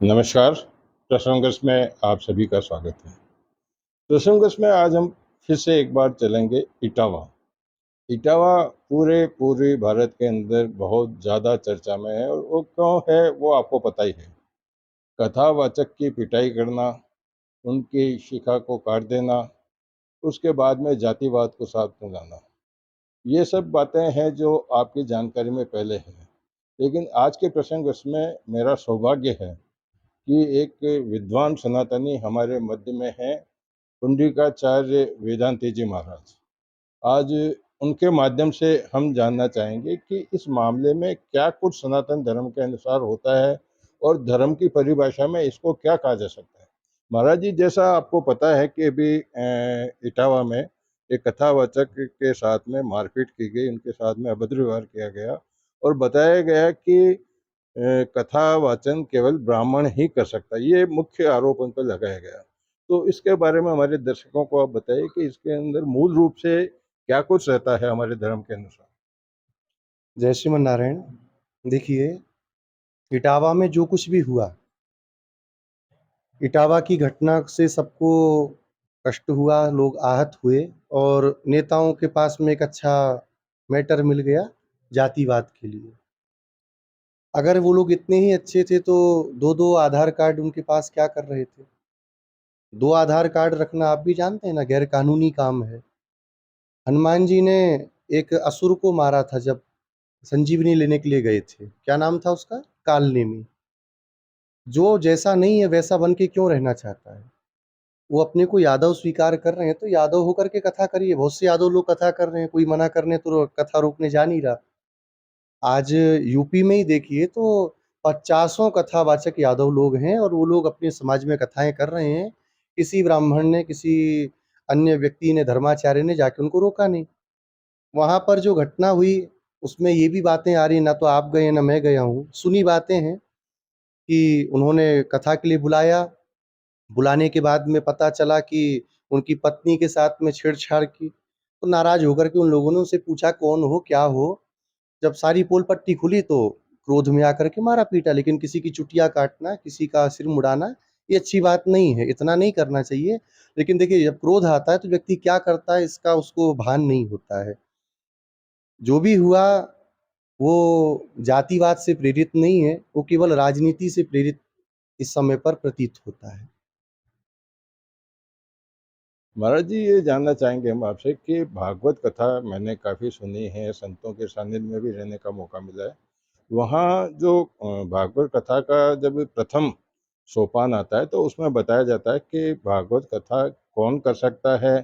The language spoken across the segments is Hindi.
नमस्कार। प्रसंगस में आप सभी का स्वागत है। प्रसंगस में आज हम फिर से एक बार चलेंगे इटावा। इटावा पूरे भारत के अंदर बहुत ज़्यादा चर्चा में है और वो क्यों है वो आपको पता ही है। कथावाचक की पिटाई करना, उनकी शिखा को काट देना, उसके बाद में जातिवाद को साथ में लाना, ये सब बातें हैं जो आपकी जानकारी में पहले है। लेकिन आज के प्रसंगस में मेरा सौभाग्य है कि एक विद्वान सनातनी हमारे मध्य में हैं, पुंडरीकाचार्य वेदांती जी महाराज। आज उनके माध्यम से हम जानना चाहेंगे कि इस मामले में क्या कुछ सनातन धर्म के अनुसार होता है और धर्म की परिभाषा में इसको क्या कहा जा सकता है। महाराज जी, जैसा आपको पता है कि अभी इटावा में एक कथावाचक के साथ में मारपीट की गई, उनके साथ में अभद्र व्यवहार किया गया और बताया गया कि कथा वाचन केवल ब्राह्मण ही कर सकता है, ये मुख्य आरोप उन पर लगाया गया। तो इसके बारे में हमारे दर्शकों को आप बताइए कि इसके अंदर मूल रूप से क्या कुछ रहता है हमारे धर्म के अनुसार। जय श्रीमन नारायण। देखिए, इटावा में जो कुछ भी हुआ, इटावा की घटना से सबको कष्ट हुआ, लोग आहत हुए और नेताओं के पास में एक अच्छा मैटर मिल गया जातिवाद के लिए। अगर वो लोग इतने ही अच्छे थे तो दो-दो आधार कार्ड उनके पास क्या कर रहे थे? 2 आधार कार्ड रखना आप भी जानते हैं ना, गैर कानूनी काम है। हनुमान जी ने एक असुर को मारा था जब संजीवनी लेने के लिए गए थे। क्या नाम था उसका? कालनेमी। जो जैसा नहीं है वैसा बन के क्यों रहना चाहता है? वो अपने को यादव स्वीकार कर रहे हैं तो यादव होकर के कथा करिए। बहुत से यादव लोग कथा कर रहे हैं, कोई मना करने तो कथा रोकने जा नहीं रहा। आज यूपी में ही देखिए तो पचासों कथावाचक यादव लोग हैं और वो लोग अपने समाज में कथाएँ कर रहे हैं। किसी ब्राह्मण ने, किसी अन्य व्यक्ति ने, धर्माचार्य ने जाके उनको रोका नहीं। वहाँ पर जो घटना हुई उसमें ये भी बातें आ रही हैं, ना तो आप गए हैं, ना मैं गया हूँ। सुनी बातें हैं कि उन्होंने कथा के लिए बुलाया, बुलाने के बाद में पता चला कि उनकी पत्नी के साथ में छेड़छाड़ की, तो नाराज़ होकर के उन लोगों ने उनसे पूछा कौन हो, क्या हो? जब सारी पोल पट्टी खुली तो क्रोध में आकर के मारा-पीटा। लेकिन किसी की चुटिया काटना, किसी का सिर मुड़ाना, ये अच्छी बात नहीं है, इतना नहीं करना चाहिए। लेकिन देखिए, जब क्रोध आता है तो व्यक्ति क्या करता है इसका उसको भान नहीं होता है। जो भी हुआ वो जातिवाद से प्रेरित नहीं है, वो केवल राजनीति से प्रेरित इस समय पर प्रतीत होता है। महाराज जी, ये जानना चाहेंगे हम आपसे कि भागवत कथा मैंने काफ़ी सुनी है, संतों के सानिध्य में भी रहने का मौका मिला है। वहाँ जो भागवत कथा का जब प्रथम सोपान आता है तो उसमें बताया जाता है कि भागवत कथा कौन कर सकता है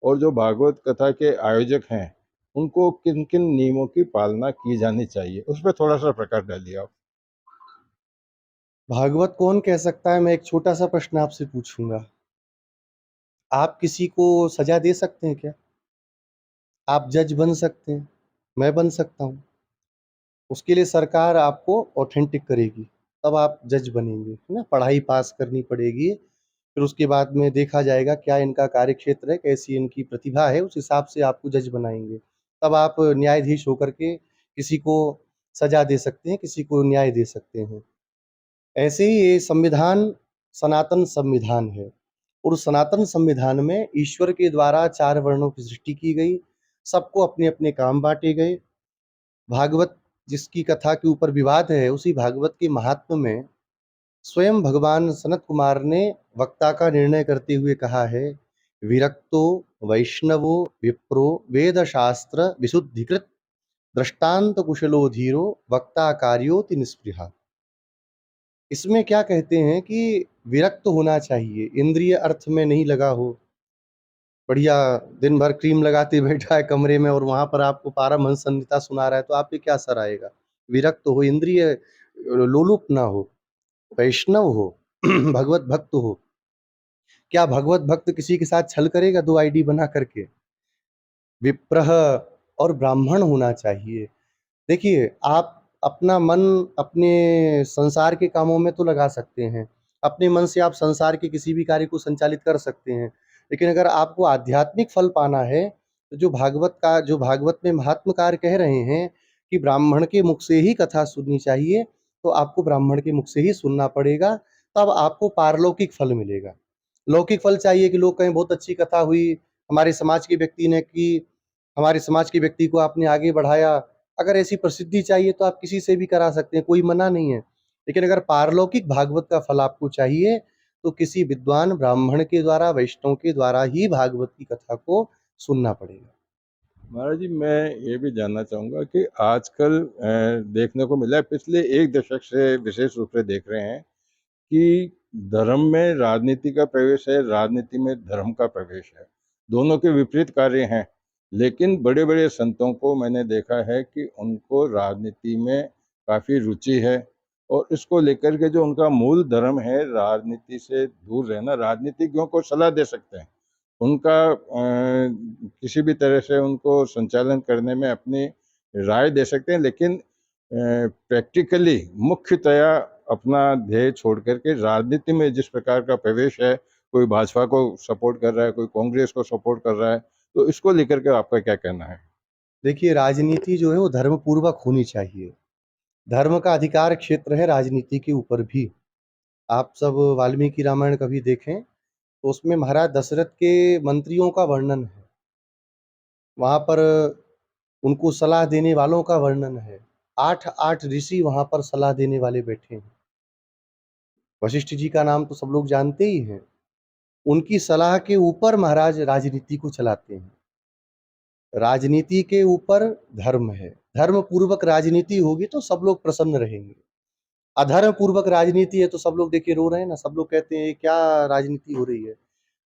और जो भागवत कथा के आयोजक हैं उनको किन किन नियमों की पालना की जानी चाहिए, उस पर थोड़ा सा प्रकाश डालिए आप। भागवत कौन कह सकता है? मैं एक छोटा-सा प्रश्न आपसे पूछूँगा। आप किसी को सज़ा दे सकते हैं क्या? आप जज बन सकते हैं, मैं बन सकता हूँ। उसके लिए सरकार आपको ऑथेंटिक करेगी, तब आप जज बनेंगे, है ना? पढ़ाई पास करनी पड़ेगी, फिर उसके बाद में देखा जाएगा क्या इनका कार्यक्षेत्र है, कैसी इनकी प्रतिभा है, उस हिसाब से आपको जज बनाएँगे। तब आप न्यायाधीश होकर के किसी को सज़ा दे सकते हैं, किसी को न्याय दे सकते हैं। ऐसे ही ये संविधान सनातन संविधान है और उस सनातन संविधान में ईश्वर के द्वारा 4 वर्णों की सृष्टि की गई, सबको अपने-अपने काम बाँटे गए। भागवत जिसकी कथा के ऊपर विवाद है, उसी भागवत के महात्म्य में स्वयं भगवान सनत कुमार ने वक्ता का निर्णय करते हुए कहा है, विरक्तो वैष्णवो विप्रो वेदशास्त्र विशुद्धिकृत दृष्टांत कुशलो धीरो वक्ता कार्योति निस्पृहा। इसमें क्या कहते हैं कि विरक्त होना चाहिए, इंद्रिय अर्थ में नहीं लगा हो। बढ़िया दिन भर क्रीम लगाते बैठा है कमरे में और वहाँ पर आपको पारमहंस संहिता सुना रहा है, तो आप पे क्या असर आएगा? विरक्त हो, इंद्रिय लोलुप ना हो, वैष्णव हो, भगवत भक्त हो। क्या भगवत भक्त किसी के साथ छल करेगा 2 आईडी बना करके? विप्रह और ब्राह्मण होना चाहिए। देखिए, आप अपना मन अपने संसार के कामों में तो लगा सकते हैं। अपने मन से आप संसार के किसी भी कार्य को संचालित कर सकते हैं। लेकिन अगर आपको आध्यात्मिक फल पाना है, तो जो भागवत में महात्मकार कह रहे हैं कि ब्राह्मण के मुख से ही कथा सुननी चाहिए, तो आपको ब्राह्मण के मुख से ही सुनना पड़ेगा। तब आपको पारलौकिक फल मिलेगा। लौकिक फल चाहिए कि लोग कहें बहुत अच्छी कथा हुई, हमारे समाज के व्यक्ति ने की, हमारे समाज के व्यक्ति को आपने आगे बढ़ाया। अगर ऐसी प्रसिद्धि चाहिए तो आप किसी से भी करा सकते हैं, कोई मना नहीं है। लेकिन अगर पारलौकिक भागवत का फल आपको चाहिए, तो किसी विद्वान ब्राह्मण के द्वारा, वैष्णव के द्वारा ही भागवत की कथा को सुनना पड़ेगा। महाराज जी, मैं ये भी जानना चाहूँगा कि आजकल देखने को मिला है, पिछले 1 दशक से विशेष रूप से देख रहे हैं कि धर्म में राजनीति का प्रवेश है, राजनीति में धर्म का प्रवेश है। दोनों के विपरीत कार्य हैं, लेकिन बड़े-बड़े संतों को मैंने देखा है कि उनको राजनीति में काफ़ी रुचि है और इसको लेकर के जो उनका मूल धर्म है, राजनीति से दूर रहना, राजनीतिज्ञों को सलाह दे सकते हैं। उनका किसी भी तरह से उनको संचालन करने में अपनी राय दे सकते हैं, लेकिन प्रैक्टिकली मुख्यतया अपना ध्येय छोड़ कर के राजनीति में जिस प्रकार का प्रवेश है, कोई भाजपा को सपोर्ट कर रहा है, कोई कांग्रेस को सपोर्ट कर रहा है, तो इसको लेकर के आपका क्या कहना है? देखिए, राजनीति जो है वो धर्मपूर्वक होनी चाहिए। धर्म का अधिकार क्षेत्र है राजनीति के ऊपर भी। आप सब वाल्मीकि रामायण कभी देखें, तो उसमें महाराज दशरथ के मंत्रियों का वर्णन है। वहाँ पर उनको सलाह देने वालों का वर्णन है। 8 ऋषि वहाँ पर सलाह देने वाले बैठे हैं। वशिष्ठ जी का नाम तो सब लोग जानते ही हैं। उनकी सलाह के ऊपर महाराज राजनीति को चलाते हैं। राजनीति के ऊपर धर्म है। धर्म पूर्वक राजनीति होगी तो सब लोग प्रसन्न रहेंगे। अधर्म पूर्वक राजनीति है तो सब लोग देखिए रो रहे हैं ना, सब लोग कहते हैं ये क्या राजनीति हो रही है।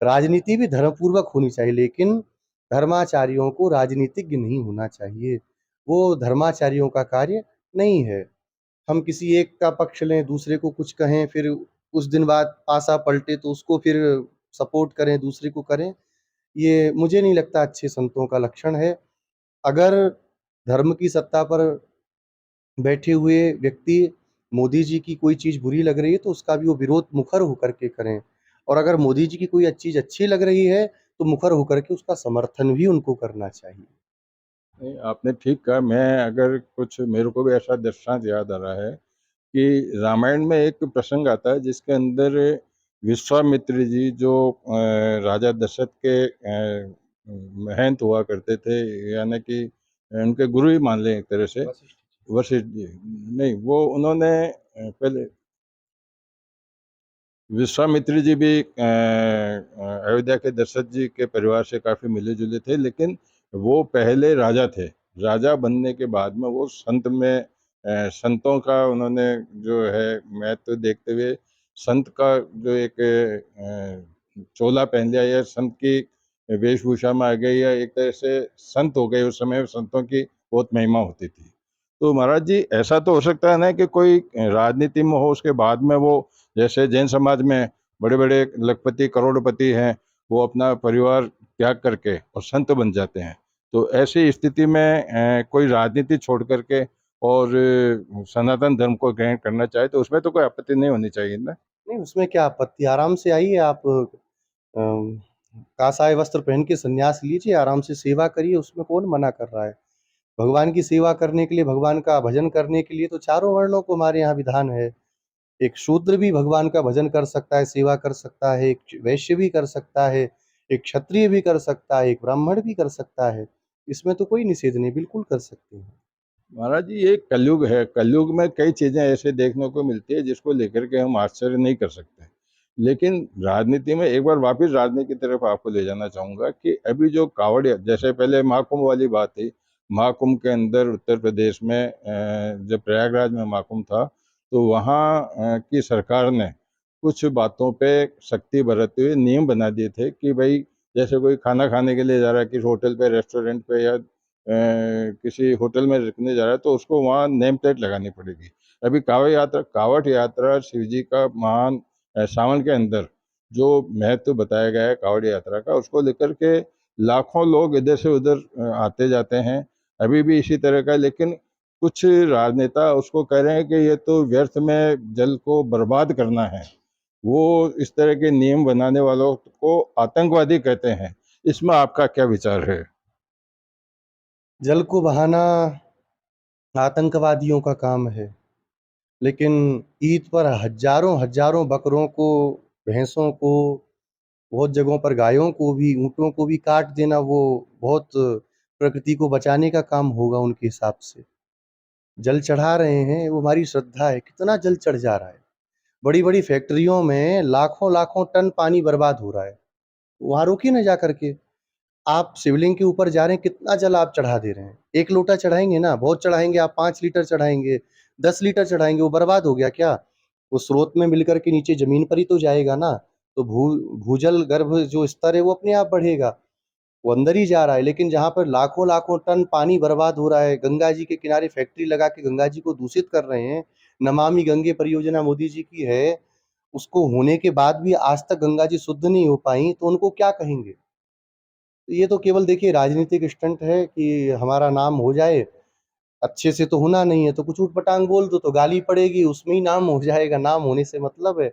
राजनीति भी धर्मपूर्वक होनी चाहिए, लेकिन धर्माचार्यों को राजनीतिज्ञ नहीं होना चाहिए। वो धर्माचार्यों का कार्य नहीं है। हम किसी एक का पक्ष लें, दूसरे को कुछ कहें, फिर कुछ दिन बाद पासा पलटे तो उसको फिर सपोर्ट करें, दूसरे को करें, ये मुझे नहीं लगता अच्छे संतों का लक्षण है। अगर धर्म की सत्ता पर बैठे हुए व्यक्ति मोदी जी की कोई चीज़ बुरी लग रही है तो उसका भी वो विरोध मुखर होकर के करें, और अगर मोदी जी की कोई चीज़ अच्छी लग रही है तो मुखर होकर के उसका समर्थन भी उनको करना चाहिए। नहीं, आपने ठीक कहा। मैं अगर कुछ मेरे को भी ऐसा दृष्टांत याद आ रहा है कि रामायण में एक प्रसंग आता है जिसके अंदर विश्वामित्र जी जो राजा दशरथ के महंत हुआ करते थे, यानी कि उनके गुरु ही मान लें एक तरह से, वशिष्ठ जी। वशिष्ठ जी। नहीं, वो उन्होंने पहले विश्वामित्र जी भी अयोध्या के दशरथ जी के परिवार से काफ़ी मिले-जुले थे, लेकिन वो पहले राजा थे। राजा बनने के बाद में वो संत में संतों का उन्होंने जो है महत्व देखते हुए संत का जो एक चोला पहन लिया या संत की वेशभूषा में आ गए, या एक तरह से संत हो गए। उस समय संतों की बहुत महिमा होती थी। तो महाराज जी, ऐसा तो हो सकता है ना कि कोई राजनीति में हो, उसके बाद में वो, जैसे जैन समाज में बड़े-बड़े लखपति, करोड़पति हैं, वो अपना परिवार त्याग करके और संत बन जाते हैं। तो ऐसी स्थिति में कोई राजनीति छोड़ कर के और सनातन धर्म को ग्रहण करना चाहे तो उसमें तो कोई आपत्ति नहीं होनी चाहिए ना? नहीं, उसमें क्या आपत्ति, आराम से आइए आप, काषाय वस्त्र पहन के संन्यास लीजिए, आराम से सेवा करिए, उसमें कौन मना कर रहा है। भगवान की सेवा करने के लिए, भगवान का भजन करने के लिए तो चारों वर्णों को हमारे यहाँ विधान है। एक शूद्र भी भगवान का भजन कर सकता है, सेवा कर सकता है, एक वैश्य भी कर सकता है, एक क्षत्रिय भी कर सकता है, एक ब्राह्मण भी कर सकता है। इसमें तो कोई निषेध नहीं, बिल्कुल कर सकते हैं। महाराज जी, ये कलयुग है। कलयुग में कई चीज़ें ऐसे देखने को मिलती है जिसको लेकर के हम आश्चर्य नहीं कर सकते। लेकिन राजनीति में एक बार वापस राजनीति की तरफ आपको ले जाना चाहूँगा कि अभी जो कावड़िया, जैसे पहले महाकुंभ वाली बात थी, महाकुंभ के अंदर उत्तर प्रदेश में जब प्रयागराज में महाकुंभ था, तो वहाँ की सरकार ने कुछ बातों पे सख्ती बरतते हुए नियम बना दिए थे कि भई, जैसे कोई खाना खाने के लिए जा रहा है किसी होटल पे, रेस्टोरेंट पे, या किसी होटल में रुकने जा रहा है, तो उसको वहाँ नेम प्लेट लगानी पड़ेगी। अभी कावड़ यात्रा शिव जी का महान सावन के अंदर जो महत्व बताया गया है कावड़ यात्रा का, उसको लेकर के लाखों लोग इधर से उधर आते जाते हैं। अभी भी इसी तरह का, लेकिन कुछ राजनेता उसको कह रहे हैं कि ये तो व्यर्थ में जल को बर्बाद करना है। वो इस तरह के नियम बनाने वालों को आतंकवादी कहते हैं। इसमें आपका क्या विचार है? जल को बहाना आतंकवादियों का काम है। लेकिन ईद पर हज़ारों-हज़ारों बकरों को, भैंसों को, बहुत जगहों पर गायों को भी, ऊँटों को भी काट देना वो बहुत प्रकृति को बचाने का काम होगा उनके हिसाब से। जल चढ़ा रहे हैं, वो हमारी श्रद्धा है, कितना जल चढ़ जा रहा है। बड़ी-बड़ी फैक्ट्रियों में लाखों-लाखों टन पानी बर्बाद हो रहा है। वहाँ रोकिए ना जा कर के। आप शिवलिंग के ऊपर जा रहे हैं, कितना जल आप चढ़ा दे रहे हैं। 1 लोटा चढ़ाएँगे ना, बहुत चढ़ाएँगे आप 5 लीटर चढ़ाएँगे, 10 लीटर चढ़ाएँगे, वो बर्बाद हो गया क्या? वो स्रोत में मिल कर के नीचे ज़मीन पर ही तो जाएगा ना। तो भूजल गर्भ जो स्तर है वो अपने आप बढ़ेगा, वो अंदर ही जा रहा है। लेकिन जहाँ पर लाखों-लाखों टन पानी बर्बाद हो रहा है, गंगा जी के किनारे फैक्ट्री लगा के गंगा जी को दूषित कर रहे हैं। नमामि गंगे परियोजना मोदी जी की है, उसको होने के बाद भी आज तक गंगा जी शुद्ध नहीं हो पाई, तो उनको क्या कहेंगे? ये तो केवल देखिए राजनीतिक स्टंट है कि हमारा नाम हो जाए, अच्छे से तो होना नहीं है, तो कुछ ऊट-पटांग बोल दो तो गाली पड़ेगी, उसमें ही नाम हो जाएगा, नाम होने से मतलब है।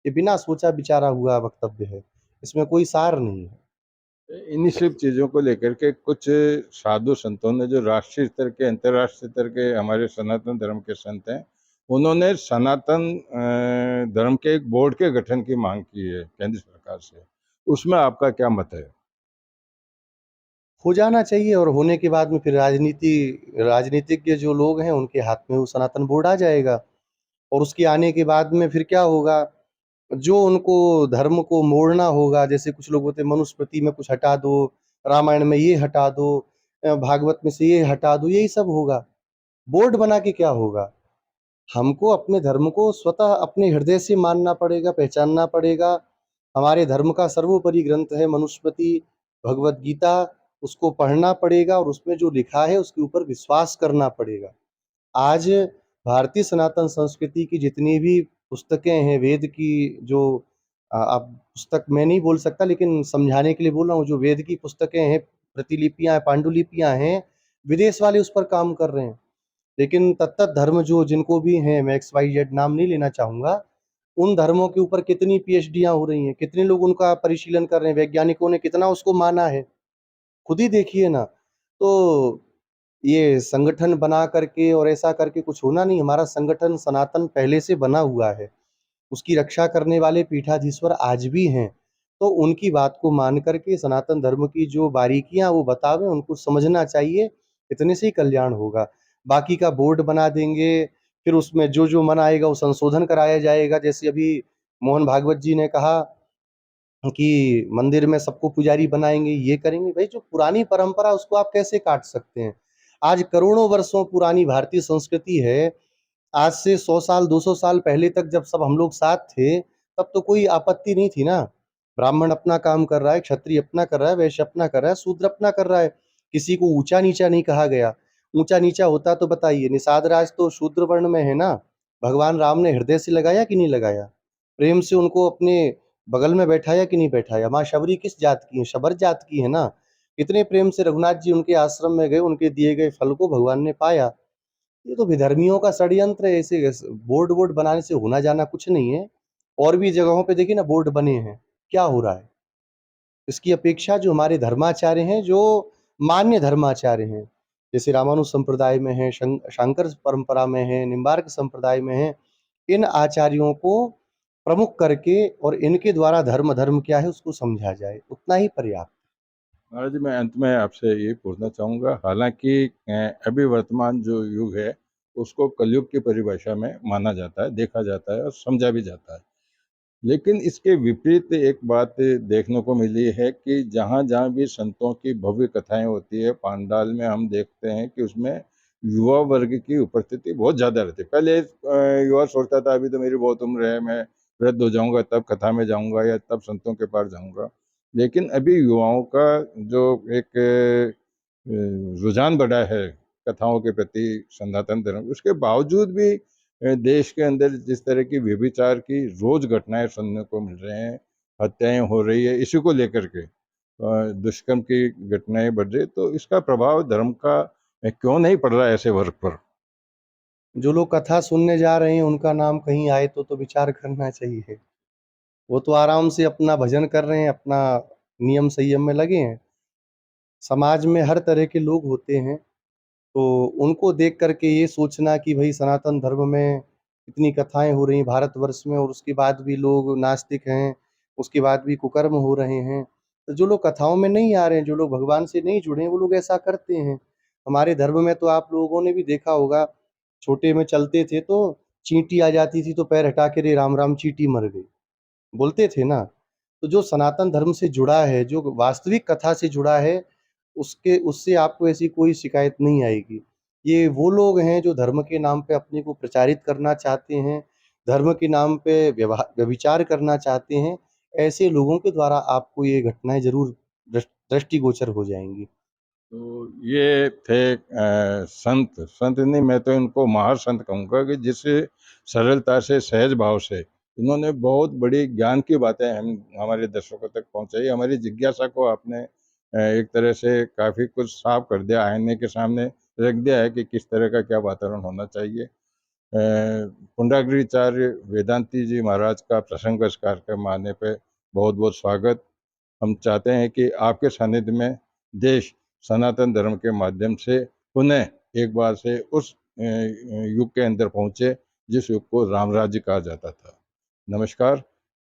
ये बिना सोचा-विचारा हुआ वक्तव्य है, इसमें कोई सार नहीं है। इन्हीं सब चीज़ों को लेकर के कुछ साधु संतों ने, जो राष्ट्रीय स्तर के, अंतर्राष्ट्रीय स्तर के हमारे सनातन धर्म के संत हैं, उन्होंने सनातन धर्म के एक बोर्ड के गठन की मांग की है केंद्र सरकार से। उसमें आपका क्या मत है? हो जाना चाहिए और होने के बाद में फिर राजनीतिज्ञ जो लोग हैं, उनके हाथ में वो सनातन बोर्ड आ जाएगा और उसके आने के बाद में फिर क्या होगा, जो उनको धर्म को मोड़ना होगा, जैसे कुछ लोग होते हैं मनुस्मृति में कुछ हटा दो, रामायण में ये हटा दो, भागवत में से ये हटा दो, यही सब होगा। बोर्ड बना के क्या होगा? हमको अपने धर्म को स्वतः अपने हृदय से मानना पड़ेगा, पहचानना पड़ेगा। हमारे धर्म का सर्वोपरि ग्रंथ है मनुस्मृति, भगवद गीता, उसको पढ़ना पड़ेगा और उसमें जो लिखा है उसके ऊपर विश्वास करना पड़ेगा। आज भारतीय सनातन संस्कृति की जितनी भी पुस्तकें हैं, वेद की जो अब पुस्तक मैं नहीं बोल सकता लेकिन समझाने के लिए बोल रहा हूँ, जो वेद की पुस्तकें हैं, प्रतिलिपियाँ, पांडुलिपियाँ हैं, विदेश वाले उस पर काम कर रहे हैं। लेकिन तत्त धर्म जो जिनको भी हैं, मैं एक्स, वाई, जेड नाम नहीं लेना चाहूँगा, उन धर्मों के ऊपर कितनी पीएचडीयाँ हो रही हैं, कितने लोग उनका परिशीलन कर रहे हैं, वैज्ञानिकों ने कितना उसको माना है, खुद ही देखिए ना। तो ये संगठन बना करके और ऐसा करके कुछ होना नहीं, हमारा संगठन सनातन पहले से बना हुआ है। उसकी रक्षा करने वाले पीठाधीश्वर आज भी हैं। तो उनकी बात को मान कर के सनातन धर्म की जो बारीकियाँ वो बतावें, उनको समझना चाहिए, इतने से ही कल्याण होगा। बाकी का बोर्ड बना देंगे, फिर उसमें जो-जो मन आएगा वो संशोधन कराया जाएगा। जैसे अभी मोहन भागवत जी ने कहा कि मंदिर में सबको पुजारी बनाएँगे, ये करेंगे। भई जो पुरानी परंपरा है उसको आप कैसे काट सकते हैं? आज करोड़ों वर्षों पुरानी भारतीय संस्कृति है, आज से 100 साल, 200 साल पहले तक जब सब हम लोग साथ थे, तब तो कोई आपत्ति नहीं थी ना। ब्राह्मण अपना काम कर रहा है, क्षत्रिय अपना कर रहा है, वैश्य अपना कर रहा है, शूद्र अपना कर रहा है। किसी को ऊँचा-नीचा नहीं कहा गया। ऊँचा-नीचा होता तो बताइए, निषाद राज तो शूद्र वर्ण में है ना। भगवान राम ने हृदय से लगाया कि नहीं लगाया? प्रेम से उनको अपने बगल में बैठाया कि नहीं बैठाया? माँ शबरी किस जात की हैं? शबर जात की हैं ना। कितने प्रेम से रघुनाथ जी उनके आश्रम में गए, उनके दिए गए फल को भगवान ने पाया। ये तो विधर्मियों का षड्यंत्र है, ऐसे बोर्ड-वोर्ड बनाने से होना जाना कुछ नहीं है। और भी जगहों पे देखिए ना बोर्ड बने हैं, क्या हो रहा है? इसकी अपेक्षा जो हमारे धर्माचार्य हैं, जो मान्य धर्माचार्य हैं, जैसे रामानुज संप्रदाय में हैं, शांकर परंपरा में हैं, निम्बार्क संप्रदाय में हैं, इन आचार्यों को प्रमुख करके और इनके द्वारा धर्म क्या है उसको समझा जाए, उतना ही पर्याप्त। महाराज जी, मैं अंत में आपसे ये पूछना चाहूँगा, हालाँकि अभी वर्तमान जो युग है, उसको कलयुग की परिभाषा में माना जाता है, देखा जाता है और समझा भी जाता है। लेकिन इसके विपरीत एक बात देखने को मिली है कि जहाँ-जहाँ भी संतों की भव्य कथाएँ होती है, पांडाल में हम देखते हैं कि उसमें युवा वर्ग की उपस्थिति बहुत ज़्यादा रहती है। पहले युवा सोचता था अभी तो मेरी बहुत उम्र है, मैं वृद्ध हो जाऊँगा तब कथा में जाऊँगा या तब संतों के पास जाऊँगा। लेकिन अभी युवाओं का जो एक रुझान बढ़ा है कथाओं के प्रति, सनातन धर्म, उसके बावजूद भी देश के अंदर जिस तरह की व्यभिचार की रोज घटनाएं सुनने को मिल रहे हैं, हत्याएं हो रही है, इसी को लेकर के दुष्कर्म की घटनाएं बढ़ रही है, तो इसका प्रभाव धर्म का क्यों नहीं पड़ रहा है ऐसे वर्ग पर? जो लोग कथा सुनने जा रहे हैं, उनका नाम कहीं आए तो विचार करना चाहिए। वो तो आराम से अपना भजन कर रहे हैं, अपना नियम संयम में लगे हैं। समाज में हर तरह के लोग होते हैं, तो उनको देख कर के ये सोचना कि भई सनातन धर्म में इतनी कथाएँ हो रही हैं भारतवर्ष में और उसके बाद भी लोग नास्तिक हैं, उसके बाद भी कुकर्म हो रहे हैं। तो जो लोग कथाओं में नहीं आ रहे हैं, जो लोग भगवान से नहीं जुड़े हैं, वो लोग ऐसा करते हैं। हमारे धर्म में तो आप लोगों ने भी देखा होगा, छोटे में चलते थे तो चींटी आ जाती थी तो पैर हटा के, "रे राम, राम चींटी मर गई।" बोलते थे ना। तो जो सनातन धर्म से जुड़ा है, जो वास्तविक कथा से जुड़ा है, उसके उससे आपको ऐसी कोई शिकायत नहीं आएगी। ये वो लोग हैं जो धर्म के नाम पे अपने को प्रचारित करना चाहते हैं, धर्म के नाम पे व्यभिचार करना चाहते हैं, ऐसे लोगों के द्वारा आपको ये घटनाएँ ज़रूर दृष्टिगोचर हो जाएँगी। तो ये थे संत संत नहीं, मैं तो इनको महासंत कहूँगा कि जिस सरलता से, सहज भाव से इन्होंने बहुत बड़ी ज्ञान की बातें हम हमारे दर्शकों तक पहुँचाई। हमारी जिज्ञासा को आपने एक तरह से काफ़ी कुछ साफ कर दिया, आईने के सामने रख दिया है कि किस तरह का क्या वातावरण होना चाहिए। पुंडरीकाचार्य वेदांती जी महाराज का प्रसंग कार्यक्रम आने पे बहुत बहुत स्वागत। हम चाहते हैं कि आपके सानिध्य में देश सनातन धर्म के माध्यम से पुनः एक बार से उस युग के अंदर पहुंचे जिस युग को राम राज्य कहा जाता था। नमस्कार।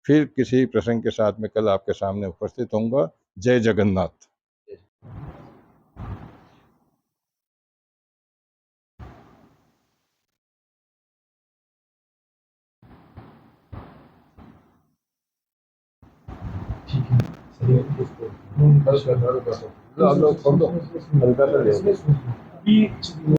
फिर किसी प्रसंग के साथ में कल आपके सामने उपस्थित होऊंगा। जय जगन्नाथ। ठीक है। चलिए इसको बस कर दो। आप लोग कर दो। हल्का सा ले। अभी